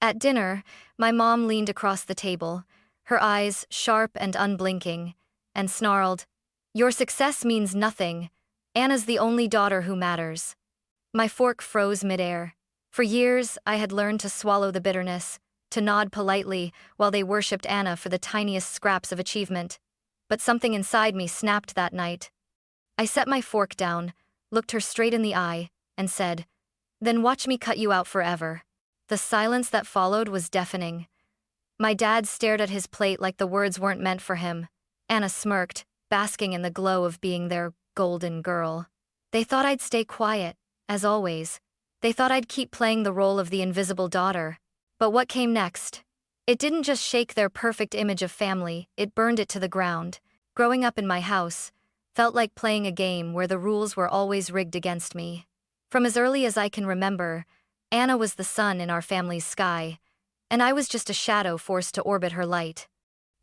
At dinner, my mom leaned across the table, her eyes sharp and unblinking, and snarled, "Your success means nothing. Anna's the only daughter who matters." My fork froze midair. For years, I had learned to swallow the bitterness, to nod politely while they worshipped Anna for the tiniest scraps of achievement. But something inside me snapped that night. I set my fork down, looked her straight in the eye, and said, "Then watch me cut you out forever." The silence that followed was deafening. My dad stared at his plate like the words weren't meant for him. Anna smirked, basking in the glow of being their golden girl. They thought I'd stay quiet, as always. They thought I'd keep playing the role of the invisible daughter. But what came next? It didn't just shake their perfect image of family, it burned it to the ground. Growing up in my house felt like playing a game where the rules were always rigged against me. From as early as I can remember, Anna was the sun in our family's sky, and I was just a shadow forced to orbit her light.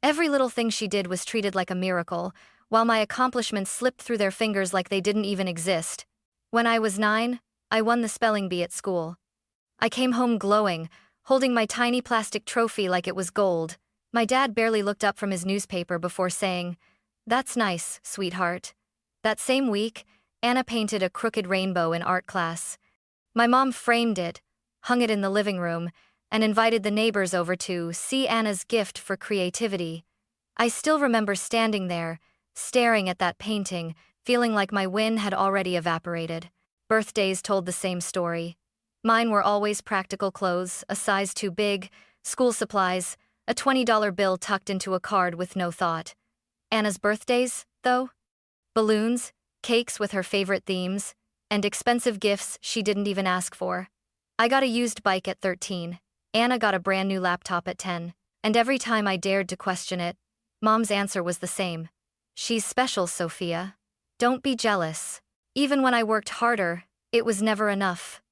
Every little thing she did was treated like a miracle, while my accomplishments slipped through their fingers like they didn't even exist. When I was 9, I won the spelling bee at school. I came home glowing, holding my tiny plastic trophy like it was gold. My dad barely looked up from his newspaper before saying, "That's nice, sweetheart." That same week, Anna painted a crooked rainbow in art class. My mom framed it, hung it in the living room, and invited the neighbors over to see Anna's gift for creativity. I still remember standing there, staring at that painting, feeling like my win had already evaporated. Birthdays told the same story. Mine were always practical clothes, a size too big, school supplies, a $20 bill tucked into a card with no thought. Anna's birthdays, though? Balloons, cakes with her favorite themes, and expensive gifts she didn't even ask for. I got a used bike at 13. Anna got a brand new laptop at 10. And every time I dared to question it, Mom's answer was the same. "She's special, Sophia. Don't be jealous." Even when I worked harder, it was never enough.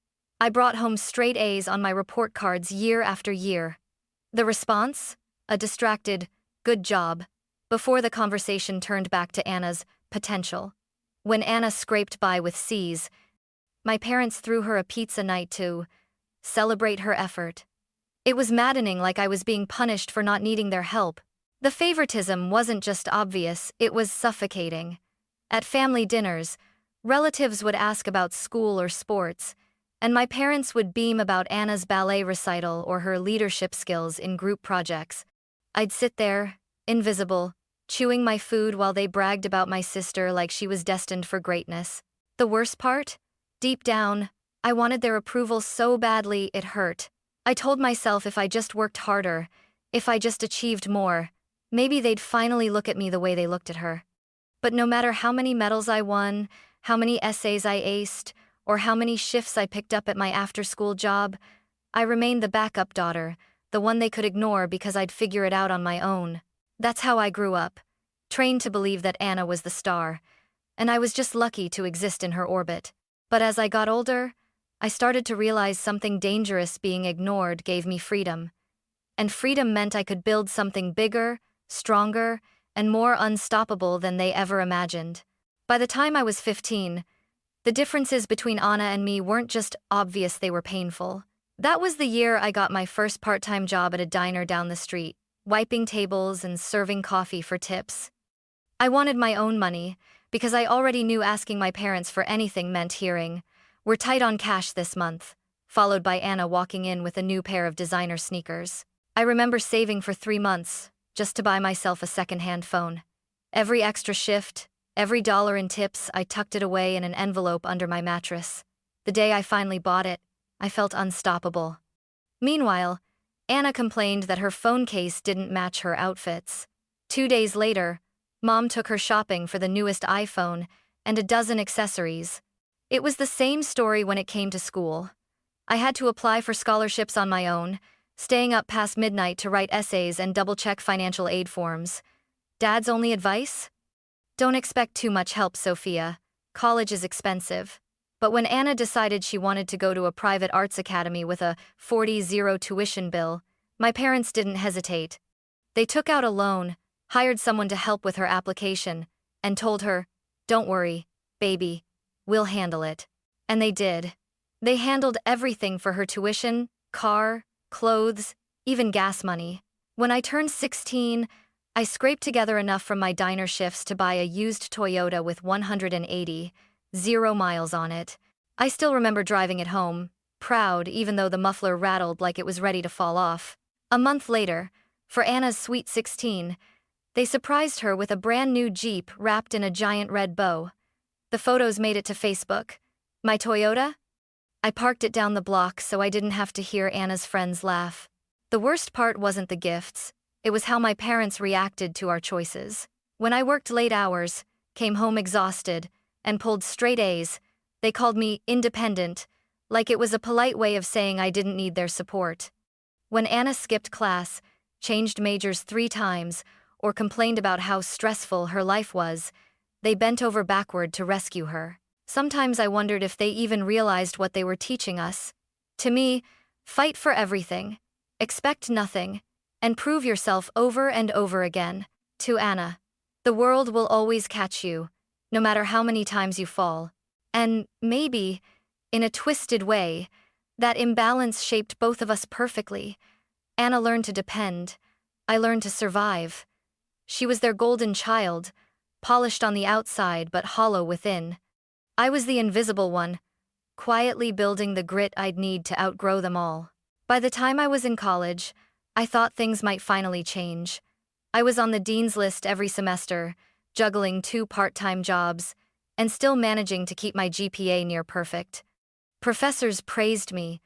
I brought home straight A's on my report cards year after year. The response? A distracted, "Good job," before the conversation turned back to Anna's potential. When Anna scraped by with C's, my parents threw her a pizza night to celebrate her effort. It was maddening, like I was being punished for not needing their help. The favoritism wasn't just obvious, it was suffocating. At family dinners, relatives would ask about school or sports, and my parents would beam about Anna's ballet recital or her leadership skills in group projects. I'd sit there, invisible, chewing my food while they bragged about my sister like she was destined for greatness. The worst part? Deep down, I wanted their approval so badly it hurt. I told myself if I just worked harder, if I just achieved more, maybe they'd finally look at me the way they looked at her. But no matter how many medals I won, how many essays I aced, or how many shifts I picked up at my after-school job, I remained the backup daughter, the one they could ignore because I'd figure it out on my own. That's how I grew up, trained to believe that Anna was the star, and I was just lucky to exist in her orbit. But as I got older, I started to realize something dangerous. Being ignored gave me freedom. And freedom meant I could build something bigger, stronger, and more unstoppable than they ever imagined. By the time I was 15, the differences between Anna and me weren't just obvious, they were painful. That was the year I got my first part-time job at a diner down the street, wiping tables and serving coffee for tips. I wanted my own money, because I already knew asking my parents for anything meant hearing, "We're tight on cash this month," followed by Anna walking in with a new pair of designer sneakers. I remember saving for 3 months, just to buy myself a second-hand phone. Every extra shift, every dollar in tips, I tucked it away in an envelope under my mattress. The day I finally bought it, I felt unstoppable. Meanwhile, Anna complained that her phone case didn't match her outfits. 2 days later, Mom took her shopping for the newest iPhone and a dozen accessories. It was the same story when it came to school. I had to apply for scholarships on my own, staying up past midnight to write essays and double-check financial aid forms. Dad's only advice? Don't expect too much help, Sophia. College is expensive. But when Anna decided she wanted to go to a private arts academy with a $40,000 tuition bill, my parents didn't hesitate. They took out a loan, hired someone to help with her application, and told her, "Don't worry, baby, we'll handle it." And they did. They handled everything for her tuition, car, clothes, even gas money. When I turned 16, I scraped together enough from my diner shifts to buy a used Toyota with 180,000 miles on it. I still remember driving it home, proud even though the muffler rattled like it was ready to fall off. A month later, for Anna's sweet 16, they surprised her with a brand new Jeep wrapped in a giant red bow. The photos made it to Facebook. My Toyota? I parked it down the block so I didn't have to hear Anna's friends laugh. The worst part wasn't the gifts, it was how my parents reacted to our choices. When I worked late hours, came home exhausted, and pulled straight A's, they called me independent, like it was a polite way of saying I didn't need their support. When Anna skipped class, changed majors 3 times, or complained about how stressful her life was, they bent over backward to rescue her. Sometimes I wondered if they even realized what they were teaching us. To me, fight for everything, expect nothing, and prove yourself over and over again. To Anna, the world will always catch you, no matter how many times you fall. And maybe, in a twisted way, that imbalance shaped both of us perfectly. Anna learned to depend. I learned to survive. She was their golden child, polished on the outside but hollow within. I was the invisible one, quietly building the grit I'd need to outgrow them all. By the time I was in college, I thought things might finally change. I was on the dean's list every semester, juggling 2 part-time jobs, and still managing to keep my GPA near perfect. Professors praised me,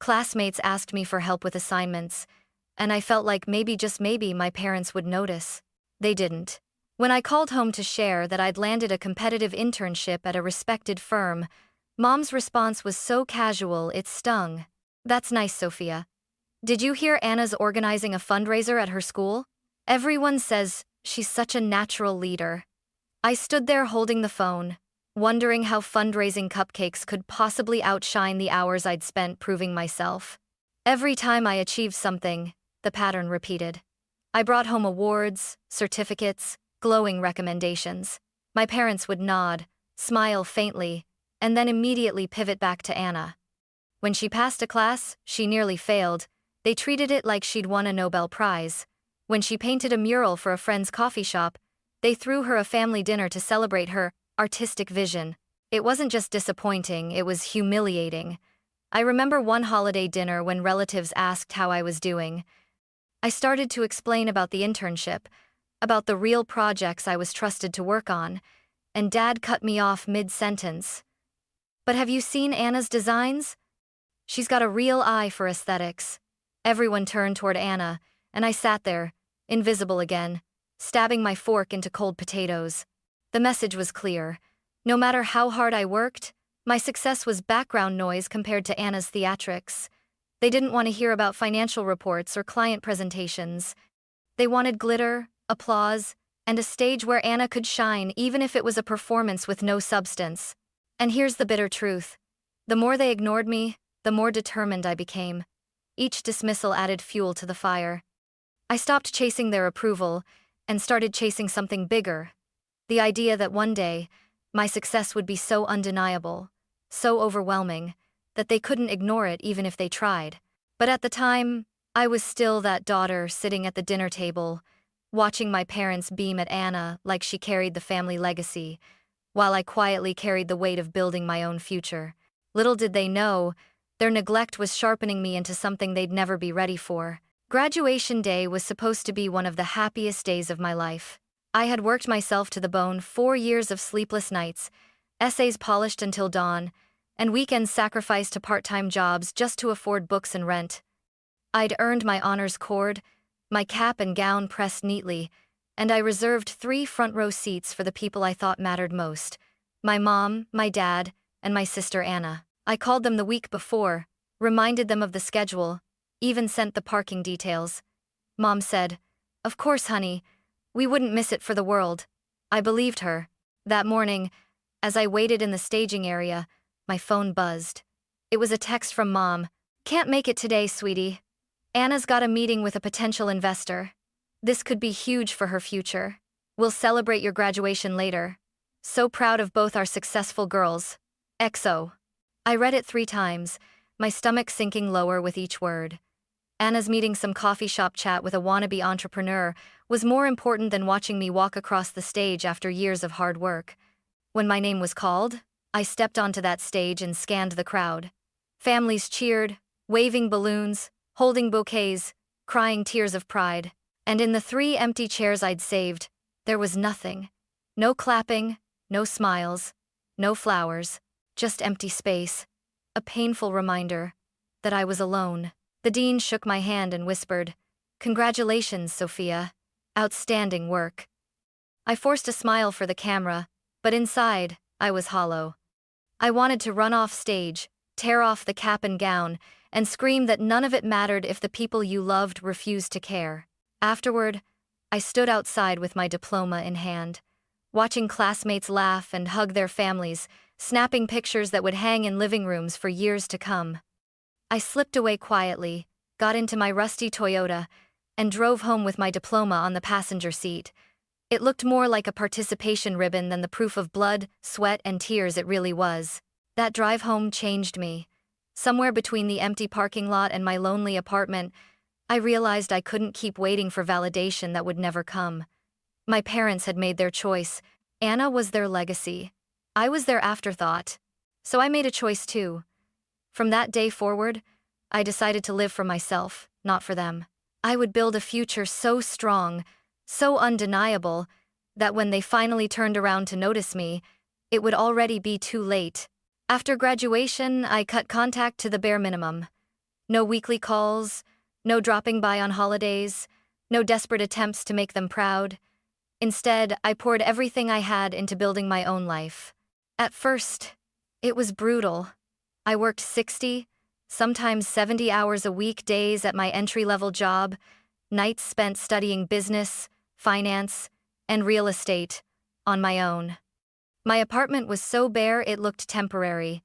classmates asked me for help with assignments, and I felt like maybe, just maybe, my parents would notice. They didn't. When I called home to share that I'd landed a competitive internship at a respected firm, Mom's response was so casual it stung. "That's nice, Sophia. Did you hear Anna's organizing a fundraiser at her school? Everyone says she's such a natural leader." I stood there holding the phone, wondering how fundraising cupcakes could possibly outshine the hours I'd spent proving myself. Every time I achieved something, the pattern repeated. I brought home awards, certificates, glowing recommendations. My parents would nod, smile faintly, and then immediately pivot back to Anna. When she passed a class she nearly failed, they treated it like she'd won a Nobel Prize. When she painted a mural for a friend's coffee shop, they threw her a family dinner to celebrate her artistic vision. It wasn't just disappointing, it was humiliating. I remember one holiday dinner when relatives asked how I was doing. I started to explain about the internship, about the real projects I was trusted to work on, and Dad cut me off mid-sentence. "But have you seen Anna's designs? She's got a real eye for aesthetics." Everyone turned toward Anna, and I sat there, invisible again, stabbing my fork into cold potatoes. The message was clear. No matter how hard I worked, my success was background noise compared to Anna's theatrics. They didn't want to hear about financial reports or client presentations. They wanted glitter, applause, and a stage where Anna could shine even if it was a performance with no substance. And here's the bitter truth. The more they ignored me, the more determined I became. Each dismissal added fuel to the fire. I stopped chasing their approval and started chasing something bigger. The idea that one day, my success would be so undeniable, so overwhelming, that they couldn't ignore it even if they tried. But at the time, I was still that daughter sitting at the dinner table, watching my parents beam at Anna like she carried the family legacy, while I quietly carried the weight of building my own future. Little did they know, their neglect was sharpening me into something they'd never be ready for. Graduation day was supposed to be one of the happiest days of my life. I had worked myself to the bone, 4 years of sleepless nights, essays polished until dawn, and weekends sacrificed to part-time jobs just to afford books and rent. I'd earned my honors cord, my cap and gown pressed neatly, and I reserved 3 front-row seats for the people I thought mattered most: my mom, my dad, and my sister Anna. I called them the week before, reminded them of the schedule, even sent the parking details. Mom said, "Of course, honey. We wouldn't miss it for the world." I believed her. That morning, as I waited in the staging area, my phone buzzed. It was a text from Mom. "Can't make it today, sweetie. Anna's got a meeting with a potential investor. This could be huge for her future. We'll celebrate your graduation later. So proud of both our successful girls. XO." I read it 3 times, my stomach sinking lower with each word. Anna's meeting some coffee shop chat with a wannabe entrepreneur was more important than watching me walk across the stage after years of hard work. When my name was called, I stepped onto that stage and scanned the crowd. Families cheered, waving balloons, holding bouquets, crying tears of pride. And in the 3 empty chairs I'd saved, there was nothing. No clapping, no smiles, no flowers, just empty space. A painful reminder that I was alone. The dean shook my hand and whispered, "Congratulations, Sophia. Outstanding work." I forced a smile for the camera, but inside, I was hollow. I wanted to run off stage, tear off the cap and gown, and scream that none of it mattered if the people you loved refused to care. Afterward, I stood outside with my diploma in hand, watching classmates laugh and hug their families, snapping pictures that would hang in living rooms for years to come. I slipped away quietly, got into my rusty Toyota, and drove home with my diploma on the passenger seat. It looked more like a participation ribbon than the proof of blood, sweat, and tears it really was. That drive home changed me. Somewhere between the empty parking lot and my lonely apartment, I realized I couldn't keep waiting for validation that would never come. My parents had made their choice. Anna was their legacy. I was their afterthought. So I made a choice too. From that day forward, I decided to live for myself, not for them. I would build a future so strong, so undeniable, that when they finally turned around to notice me, it would already be too late. After graduation, I cut contact to the bare minimum. No weekly calls, no dropping by on holidays, no desperate attempts to make them proud. Instead, I poured everything I had into building my own life. At first, it was brutal. I worked 60, sometimes 70 hours a week, days at my entry-level job, nights spent studying business, finance, and real estate on my own. My apartment was so bare it looked temporary.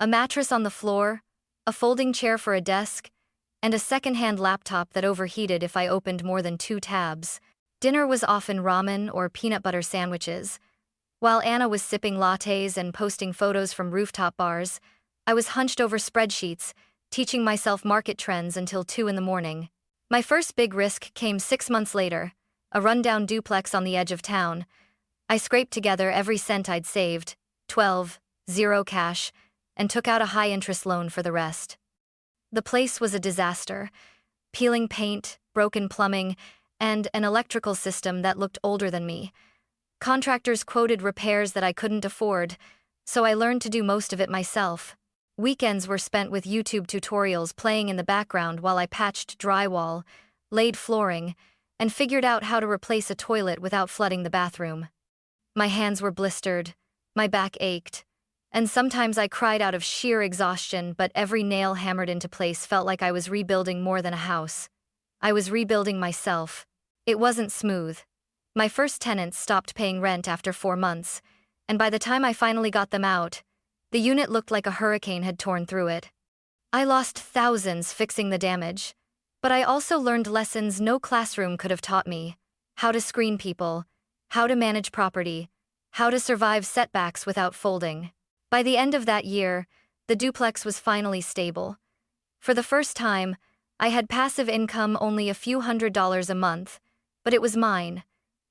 A mattress on the floor, a folding chair for a desk, and a second-hand laptop that overheated if I opened more than 2 tabs. Dinner was often ramen or peanut butter sandwiches. While Anna was sipping lattes and posting photos from rooftop bars, I was hunched over spreadsheets, teaching myself market trends until 2 in the morning. My first big risk came 6 months later, a rundown duplex on the edge of town. I scraped together every cent I'd saved, 0 cash, and took out a high-interest loan for the rest. The place was a disaster. Peeling paint, broken plumbing, and an electrical system that looked older than me. Contractors quoted repairs that I couldn't afford, so I learned to do most of it myself. Weekends were spent with YouTube tutorials playing in the background while I patched drywall, laid flooring, and figured out how to replace a toilet without flooding the bathroom. My hands were blistered, my back ached, and sometimes I cried out of sheer exhaustion, but every nail hammered into place felt like I was rebuilding more than a house. I was rebuilding myself. It wasn't smooth. My first tenants stopped paying rent after 4 months, and by the time I finally got them out, the unit looked like a hurricane had torn through it. I lost thousands fixing the damage, but I also learned lessons no classroom could have taught me: how to screen people, how to manage property, how to survive setbacks without folding. By the end of that year, the duplex was finally stable. For the first time, I had passive income, only a few $100s a month, but it was mine,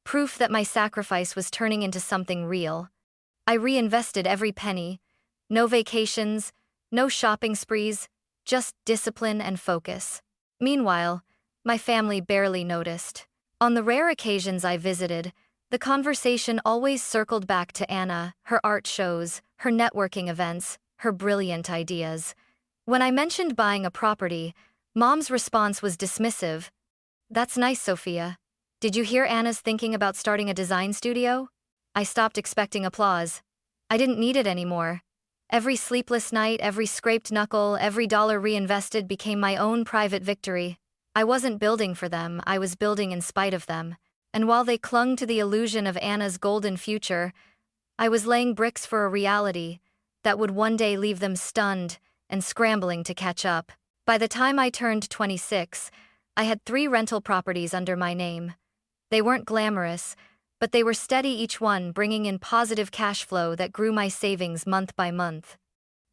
proof that my sacrifice was turning into something real. I reinvested every penny. No vacations, no shopping sprees, just discipline and focus. Meanwhile, my family barely noticed. On the rare occasions I visited, the conversation always circled back to Anna, her art shows, her networking events, her brilliant ideas. When I mentioned buying a property, Mom's response was dismissive. "That's nice, Sophia. Did you hear Anna's thinking about starting a design studio?" I stopped expecting applause. I didn't need it anymore. Every sleepless night, every scraped knuckle, every dollar reinvested became my own private victory. I wasn't building for them, I was building in spite of them. And while they clung to the illusion of Anna's golden future, I was laying bricks for a reality that would one day leave them stunned and scrambling to catch up. By the time I turned 26, I had 3 rental properties under my name. They weren't glamorous, but they were steady, each one bringing in positive cash flow that grew my savings month by month.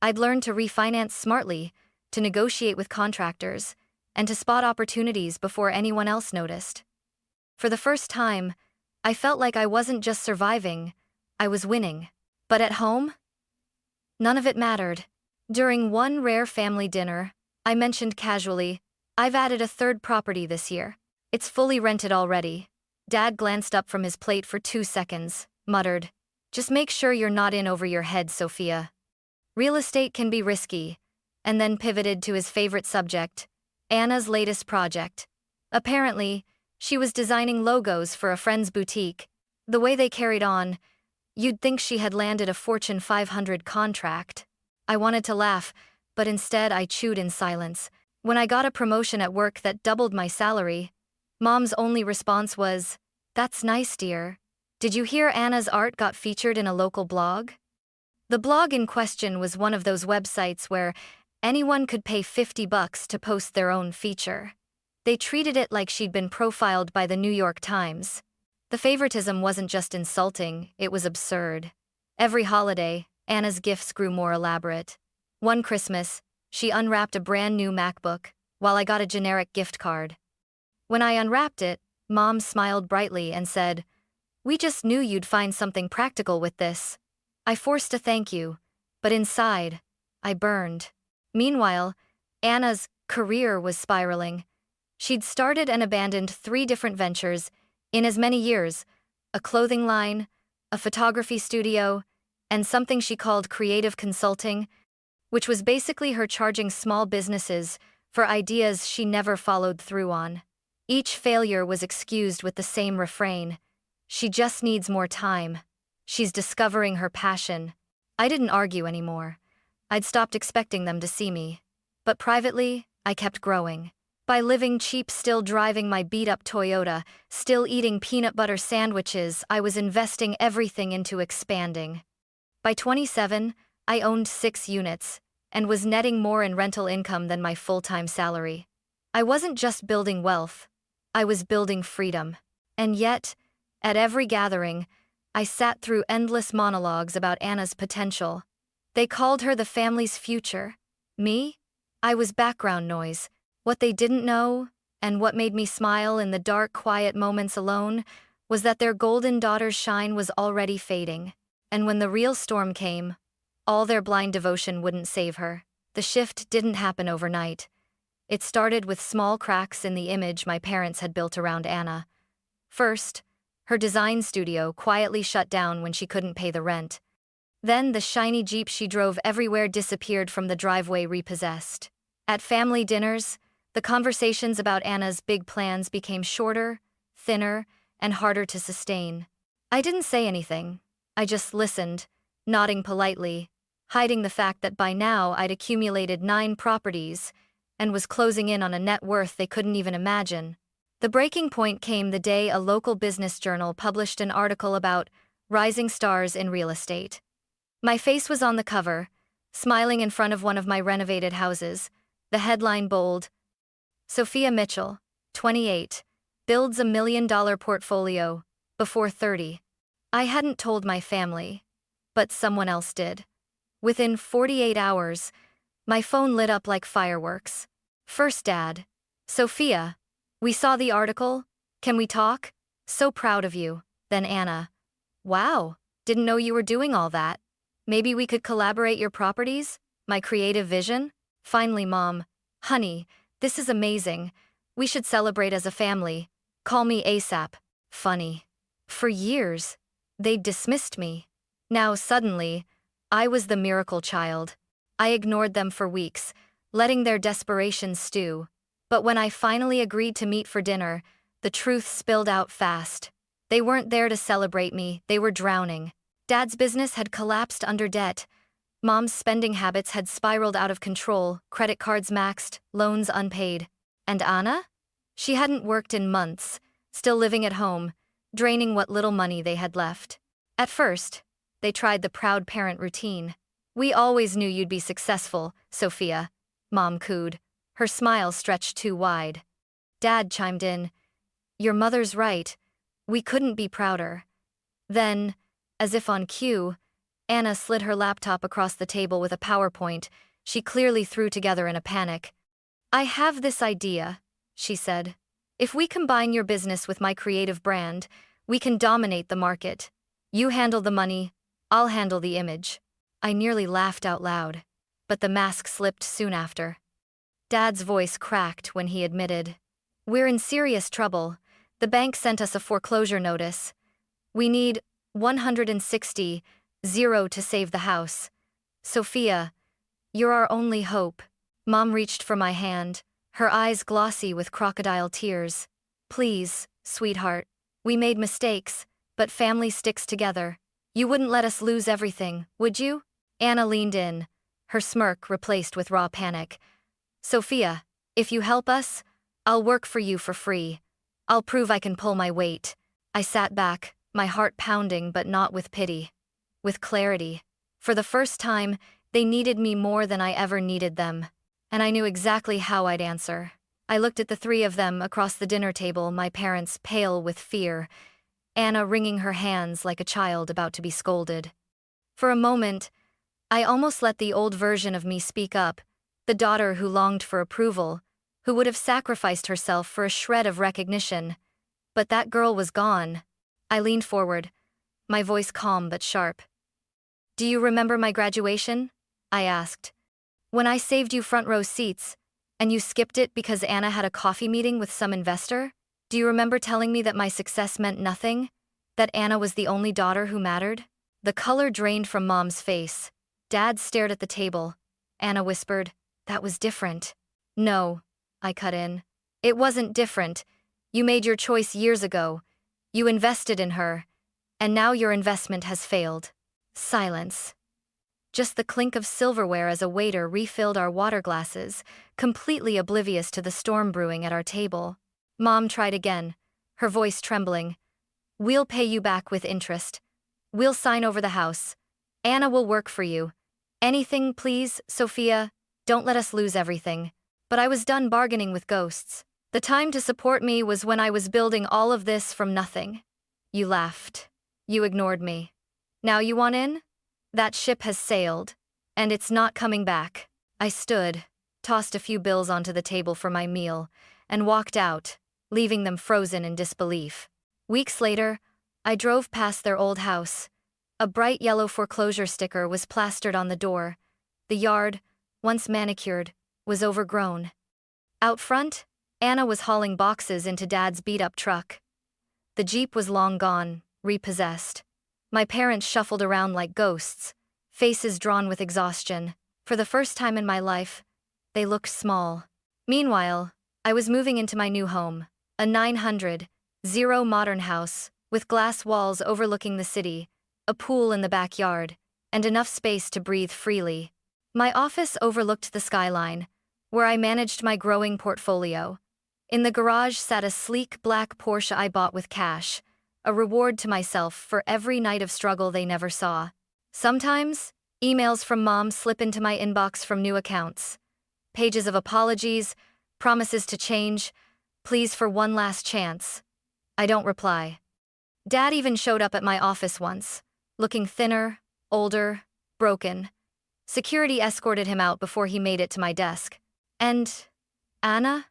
I'd learned to refinance smartly, to negotiate with contractors, and to spot opportunities before anyone else noticed. For the first time, I felt like I wasn't just surviving, I was winning. But at home? None of it mattered. During one rare family dinner, I mentioned casually, "I've added a third property this year. It's fully rented already." Dad glanced up from his plate for 2 seconds, muttered, "Just make sure you're not in over your head, Sophia. Real estate can be risky," and then pivoted to his favorite subject, Anna's latest project. Apparently, she was designing logos for a friend's boutique. The way they carried on, you'd think she had landed a Fortune 500 contract. I wanted to laugh, but instead I chewed in silence. When I got a promotion at work that doubled my salary, Mom's only response was, "That's nice, dear. Did you hear Anna's art got featured in a local blog?" The blog in question was one of those websites where anyone could pay $50 to post their own feature. They treated it like she'd been profiled by the New York Times. The favoritism wasn't just insulting, it was absurd. Every holiday, Anna's gifts grew more elaborate. One Christmas, she unwrapped a brand new MacBook, while I got a generic gift card. When I unwrapped it, Mom smiled brightly and said, "We just knew you'd find something practical with this." I forced a thank you, but inside, I burned. Meanwhile, Anna's career was spiraling. She'd started and abandoned 3 different ventures in as many years: a clothing line, a photography studio, and something she called creative consulting, which was basically her charging small businesses for ideas she never followed through on. Each failure was excused with the same refrain: "She just needs more time. She's discovering her passion." I didn't argue anymore. I'd stopped expecting them to see me. But privately, I kept growing. By living cheap, still driving my beat-up Toyota, still eating peanut butter sandwiches, I was investing everything into expanding. By 27, I owned 6 units, and was netting more in rental income than my full-time salary. I wasn't just building wealth, I was building freedom. And yet, at every gathering, I sat through endless monologues about Anna's potential. They called her the family's future. Me? I was background noise. What they didn't know, and what made me smile in the dark, quiet moments alone, was that their golden daughter's shine was already fading. And when the real storm came, all their blind devotion wouldn't save her. The shift didn't happen overnight. It started with small cracks in the image my parents had built around Anna. First, her design studio quietly shut down when she couldn't pay the rent. Then the shiny Jeep she drove everywhere disappeared from the driveway repossessed. At family dinners, the conversations about Anna's big plans became shorter, thinner, and harder to sustain. I didn't say anything. I just listened, nodding politely, hiding the fact that by now I'd accumulated 9 properties and was closing in on a net worth they couldn't even imagine. The breaking point came the day a local business journal published an article about rising stars in real estate. My face was on the cover, smiling in front of one of my renovated houses, the headline bold: "Sophia Mitchell, 28, builds $1 million portfolio, before 30. I hadn't told my family, but someone else did. Within 48 hours, my phone lit up like fireworks. First Dad: "Sophia, we saw the article. Can we talk? So proud of you." Then Anna: "Wow, didn't know you were doing all that. Maybe we could collaborate your properties? My creative vision?" Finally Mom: "Honey, this is amazing. We should celebrate as a family. Call me ASAP." Funny. For years, they'd dismissed me. Now suddenly, I was the miracle child. I ignored them for weeks, letting their desperation stew. But when I finally agreed to meet for dinner, the truth spilled out fast. They weren't there to celebrate me, they were drowning. Dad's business had collapsed under debt. Mom's spending habits had spiraled out of control, credit cards maxed, loans unpaid. And Anna? She hadn't worked in months, still living at home, draining what little money they had left. At first, they tried the proud parent routine. "We always knew you'd be successful, Sophia," Mom cooed. Her smile stretched too wide. Dad chimed in: "Your mother's right. We couldn't be prouder." Then, as if on cue, Anna slid her laptop across the table with a PowerPoint she clearly threw together in a panic. I have this idea, she said. If we combine your business with my creative brand, we can dominate the market. You handle the money, I'll handle the image. I nearly laughed out loud, but the mask slipped soon after. Dad's voice cracked when he admitted, "We're in serious trouble. The bank sent us a foreclosure notice. We need 160 to save the house. Sophia, you're our only hope." Mom reached for my hand, her eyes glossy with crocodile tears. "Please, sweetheart. We made mistakes, but family sticks together. You wouldn't let us lose everything, would you?" Anna leaned in, her smirk replaced with raw panic. "Sophia, if you help us, I'll work for you for free. I'll prove I can pull my weight." I sat back, my heart pounding but not with pity. With clarity. For the first time, they needed me more than I ever needed them. And I knew exactly how I'd answer. I looked at the three of them across the dinner table, my parents pale with fear, Anna wringing her hands like a child about to be scolded. For a moment, I almost let the old version of me speak up, the daughter who longed for approval, who would have sacrificed herself for a shred of recognition. But that girl was gone. I leaned forward, my voice calm but sharp. "Do you remember my graduation?" I asked. "When I saved you front row seats, and you skipped it because Anna had a coffee meeting with some investor? Do you remember telling me that my success meant nothing? That Anna was the only daughter who mattered?" The color drained from Mom's face. Dad stared at the table. Anna whispered, "That was different." "No," I cut in. "It wasn't different. You made your choice years ago. You invested in her. And now your investment has failed." Silence. Just the clink of silverware as a waiter refilled our water glasses, completely oblivious to the storm brewing at our table. Mom tried again, her voice trembling. "We'll pay you back with interest. We'll sign over the house. Anna will work for you. Anything, please, Sophia. Don't let us lose everything." But I was done bargaining with ghosts. The time to support me was when I was building all of this from nothing. You laughed. You ignored me. Now you want in? That ship has sailed, and it's not coming back. I stood, tossed a few bills onto the table for my meal, and walked out, leaving them frozen in disbelief. Weeks later, I drove past their old house. A bright yellow foreclosure sticker was plastered on the door. The yard, once manicured, was overgrown. Out front, Anna was hauling boxes into Dad's beat-up truck. The Jeep was long gone, repossessed. My parents shuffled around like ghosts, faces drawn with exhaustion. For the first time in my life, they looked small. Meanwhile, I was moving into my new home, a 900 modern house, with glass walls overlooking the city, a pool in the backyard, and enough space to breathe freely. My office overlooked the skyline, where I managed my growing portfolio. In the garage sat a sleek black Porsche I bought with cash, a reward to myself for every night of struggle they never saw. Sometimes, emails from Mom slip into my inbox from new accounts. Pages of apologies, promises to change, pleas for one last chance. I don't reply. Dad even showed up at my office once, looking thinner, older, broken. Security escorted him out before he made it to my desk. And Anna?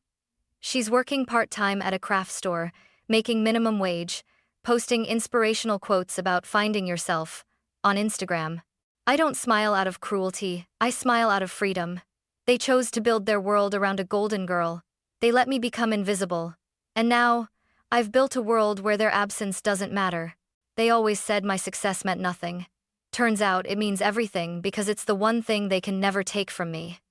She's working part-time at a craft store, making minimum wage, posting inspirational quotes about finding yourself on Instagram. I don't smile out of cruelty, I smile out of freedom. They chose to build their world around a golden girl. They let me become invisible. And now, I've built a world where their absence doesn't matter. They always said my success meant nothing. Turns out it means everything because it's the one thing they can never take from me.